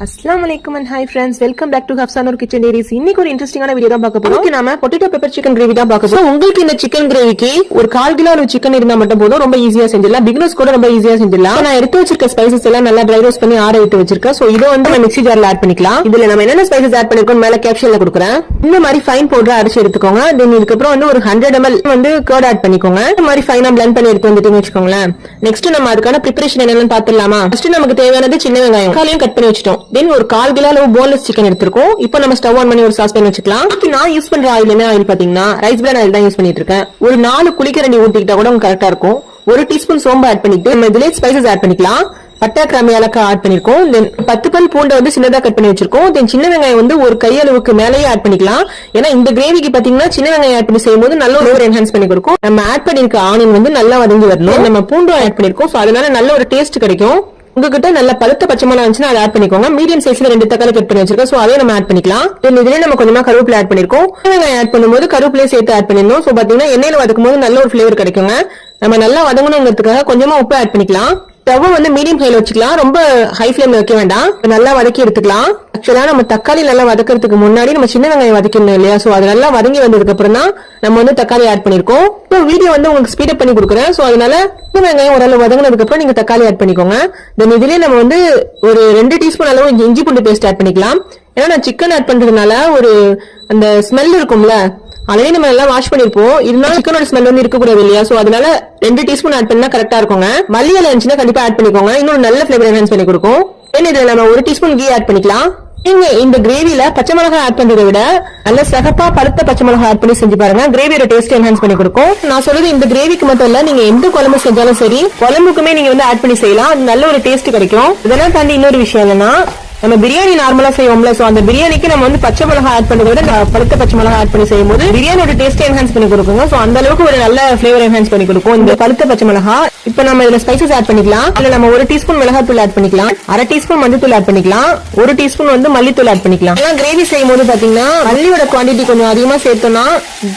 अस्सलाम वालेकुम and hi friends, welcome back to Hafsanoor kitchen diaries. இன்னைக்கு ஒரு இன்ட்ரஸ்டிங்கான வீடியோ தான் பார்க்க போறோம். இன்னைக்கு நாம பொட்டேட்டோ பெப்பர் சிக்கன் கிரேவி தான் பார்க்க போறோம். உங்களுக்கு இந்த சிக்கன் கிரேவிக்கு ஒரு 1/4 கிலோ அளவு சிக்கன் இருந்தா மட்டும் போதும். ரொம்ப ஈஸியா செஞ்சிடலாம். பிகினர்ஸ் கூட ரொம்ப ஈஸியா செஞ்சிடலாம். நான் எடுத்து வச்சிருக்க ஸ்பைசஸ் எல்லாம் நல்லா ட்ரை ரோஸ்ட் பண்ணி ஆற விட்டு வச்சிருக்கேன். சோ இத வந்து நம்ம மிக்ஸி ஜார்ல ஆட் பண்ணிக்கலாம். இதுல நம்ம என்னென்ன ஸ்பைசஸ் ஆட் பண்ணிருக்கோம் மேல கேப்ஷன்ல கொடுக்குறேன். இந்த மாதிரி ஃபைன் பவுடரா அரைச்சு எடுத்துக்கோங்க. தென் இதுக்கு அப்புறம் வந்து ஒரு 100 ml வந்து கர்ட் ஆட் பண்ணிக்கோங்க. இந்த மாதிரி ஃபைனா blend பண்ணி எடுத்து வந்துட்டீங்கன்னு வெச்சுக்கோங்களேன். நெக்ஸ்ட் நம்ம அதுக்கான பிரிபரேஷன் என்னன்னு பாத்துடலாமா? ஃபர்ஸ்ட் நமக்கு தேவையானது சின்ன வெங்காயம் காலையும் கட் பண்ணி வச்சிட்டோம். தென் ஒரு 1/4 கிலோ அளவு போன்லெஸ் சிக்கன் எடுத்துருக்கோம். இப்போ நம்ம ஸ்டவ் ஆன் பண்ணி ஒரு சாஸ் பேன் வச்சுக்கலாம். நான் யூஸ் பண்ற ஆயில் என்ன ஆயில் பாத்தீங்கன்னா ரைஸ் பிரான் ஆயில் தான் யூஸ் பண்ணிட்டு இருக்கேன். ஒரு 4 குளிக்கரண்டி ஊத்திக்கிட்டா கூட உங்களுக்கு கரெக்டா இருக்கும். 1 டீஸ்பூன் சோம்பு ஆட் பண்ணிட்டு நம்ம இதுல ஸ்பைசஸ் ஆட் பண்ணிக்கலாம். பட்டை கிராம்பு ஏலக்காய் ஆட் பண்ணிருக்கோம். தென் 10 பல் பூண்டை வந்து சின்னதா கட் பண்ணி வச்சிருக்கோம். தென் சின்ன வெங்காயம் வந்து ஒரு கையளவுக்கு மேலேயே ஆட் பண்ணிக்கலாம். ஏன்னா இந்த கிரேவிக்கு பாத்தீங்கன்னா சின்ன வெங்காயம் ஆட் பண்ணி செய்யும்போது நல்ல ஒரு என்ஹான்ஸ் பண்ணி கொடுக்கும். நம்ம ஆட் பண்ணிருக்க ஆனியன் வந்து நல்லா வதங்கி வரணும். நம்ம பூண்டும் ஆட் பண்ணிருக்கோம். அதனால நல்ல ஒரு டேஸ்ட் கிடைக்கும். உங்ககிட்ட நல்ல பழுத்த பச்சை மிளகாய் இருந்துச்சுன்னா அதை ஆட் பண்ணிக்கோங்க. மீடியம் சைஸ்ல 2 தக்காளி கட் பண்ணி வச்சிருக்கோம். சோ அதே நம்ம ஆட் பண்ணிக்கலாம். இதுல நம்ம கொஞ்சமா கருவேப்பிலை ஆட் பண்ணிருக்கோம். வெங்காயம் ஆட் பண்ணும்போது கருவேப்பிலையை சேர்த்து ஆட் பண்ணிடணும். சோ பாத்தீங்கன்னா எண்ணெயில வதக்கும் போது நல்ல ஒரு ஃபிளேவர் கிடைக்குங்க. நம்ம நல்லா வதங்கணுங்கிறதுக்காக கொஞ்சமா உப்பு ஆட் பண்ணிக்கலாம். ஸ்டவ் வந்து மீடியம் ஃப்ளேம்ல வச்சுக்கலாம். ரொம்ப ஹை ஃப்ளேம்ல வைக்க வேண்டாம். நல்லா வதக்கி எடுத்துக்கலாம். ஆக்சுவலா நம்ம தக்காளி நல்லா வதக்கிறதுக்கு முன்னாடி நம்ம சின்ன வெங்காயம் வதக்கணும் இல்லையா? சோ அது நல்லா வதங்கி வந்ததுக்கு அப்புறம் தான் நம்ம வந்து தக்காளி ஆட் பண்ணிருக்கோம். இப்போ வீடியோ வந்து உங்களுக்கு ஸ்பீட் பண்ணி கொடுக்குறேன். சோ அதனால சின்ன வெங்காயம் ஓரளவு வதங்கினதுக்கு அப்புறம் நீங்க தக்காளி ஆட் பண்ணிக்கோங்க. தென் இதுலயே நம்ம வந்து ஒரு 2 டீஸ்பூன் அளவு இஞ்சி பூண்டு பேஸ்ட் ஆட் பண்ணிக்கலாம். ஏன்னா நான் சிக்கன் ஆட் பண்றதுனால ஒரு அந்த ஸ்மெல் இருக்கும்ல, ஆல்ரெடி நம்ம எல்லாம் வாஷ் பண்ணிருப்போம். இருந்தாலும் சிக்கனோட ஸ்மெல் வந்து இருக்கக்கூடாது இல்லையா? சோ அதனால 2 டீஸ்பூன் ஆட் பண்ணா கரெக்டா இருக்குங்க. மல்லி இலை இருந்துச்சுன்னா கண்டிப்பா ஆட் பண்ணிக்கோங்க. இன்னொரு நல்ல ஃபிளேவர் என்ஹான்ஸ் பண்ணி கொடுக்கும். இதுல நம்ம 1 டீஸ்பூன் கீ ஆட் பண்ணிக்கலாம். நீங்க இந்த கிரேவில பச்சை மிளகாய் ஆட் பண்றதை விட நல்ல சகப்பா பழுத்த பச்சை மிளகாய் ஆட் பண்ணி செஞ்சு பாருங்க. கிரேவியோட டேஸ்ட் என்ஹான்ஸ் பண்ணி கொடுக்கும். நான் சொல்றது இந்த கிரேவிக்கு மட்டும் இல்ல, நீங்க எந்த குழம்பு செஞ்சாலும் சரி குழம்புக்குமே நீங்க வந்து ஆட் பண்ணி செய்யலாம். அது நல்ல ஒரு டேஸ்ட் கிடைக்கும். இதெல்லாம் தாண்டி இன்னொரு விஷயம் என்னன்னா, நம்ம பிரியாணி நார்மலா செய்வோம்ல, சோ அந்த பிரியாணிக்கு நம்ம வந்து பச்சை மிளகாய் ஆட் பண்றதை விட பழுத்த பச்சை மிளகாய் ஆட் பண்ணி செய்யும்போது பிரியாணியோட டேஸ்ட் என்ஹான்ஸ் பண்ணி கொடுக்குங்க. சோ அந்த அளவுக்கு ஒரு நல்ல ஃபிளேவர் என்ஹான்ஸ் பண்ணி கொடுக்கும் இந்த பழுத்த பச்சை மிளகாய். இப்போ நம்ம இதுல ஸ்பைசஸ் ஆட் பண்ணிக்கலாம். இதுல நம்ம 1 டீஸ்பூன் மிளகாய் தூள் ஆட் பண்ணிக்கலாம். 1/2 டீஸ்பூன் மஞ்சள் ஆட் பண்ணிக்கலாம். 1 டீஸ்பூன் வந்து மல்லித்தூள் ஆட் பண்ணிக்கலாம். எல்லாம் கிரேவி செய்யும் போது பாத்தீங்கன்னா மல்லியோட குவான்டிட்டி கொஞ்சம் அதிகமா சேர்த்தோம்னா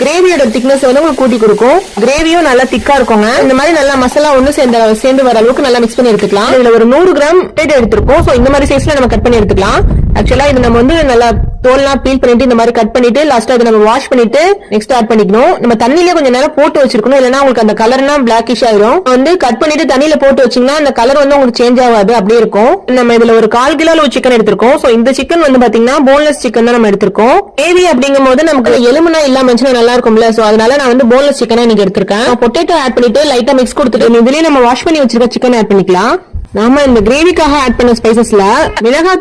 கிரேவியோட திக்னஸ் வந்து உங்களுக்கு கூட்டி கொடுக்கும். கிரேவியும் நல்லா திக்கா இருக்குங்க. இந்த மாதிரி நல்லா மசாலா ஒண்ணு சேர்ந்து வர அளவுக்கு நல்லா மிக்ஸ் பண்ணி எடுத்துக்கலாம். இதுல ஒரு 100 கிராம் பொட்டேட்டோ எடுத்திருக்கோம். சோ இந்த மாதிரி சைஸ்ல நம்ம கட் பண்ணி எடுத்துக்கலாம். ஆக்சுவலா இது நம்ம வந்து நல்லா தோல்லாம் பீல் பண்ணிட்டு இந்த மாதிரி கட் பண்ணிட்டு லாஸ்டா இதை நம்ம வாஷ் பண்ணிட்டு நெக்ஸ்ட் ஆட் பண்ணிக்கணும். நம்ம தண்ணியில கொஞ்சம் நேரம் போட்டு வச்சிருக்கணும், இல்லன்னா உங்களுக்கு அந்த கலர்னா பிளாக்கிஷ் ஆயிரும். வந்து கட் பண்ணிட்டு தண்ணியில போட்டு வச்சீங்கன்னா அந்த கலர் வந்து உங்களுக்கு சேஞ்ச் ஆகாது, அப்படியே இருக்கும். நம்ம இதுல ஒரு 1/4 கிலோ அளவு சிக்கன் எடுத்திருக்கோம். சோ இந்த சிக்கன் வந்து பாத்தீங்கன்னா போன்லெஸ் சிக்கன் தான் நம்ம எடுத்திருக்கோம். கிரேவி அப்படிங்கும் போது நமக்கு எலும்புனா இல்லாம இருந்துச்சுன்னா நல்லா இருக்கும்ல, சோ அதனால நான் வந்து போன்லெஸ் சிக்கனா இன்னைக்கு எடுத்திருக்கேன். பொட்டேட்டோ ஆட் பண்ணிட்டு லைட்டா மிக்ஸ் கொடுத்துட்டு இதுலயே நம்ம வாஷ் பண்ணி வச்சிருக்க சிக்கன் ஆட் பண்ணிக்கலாம். நாம இந்த கிரேவிக்காக ஆட் பண்ண ஸ்பைசஸ்ல மிளகாய்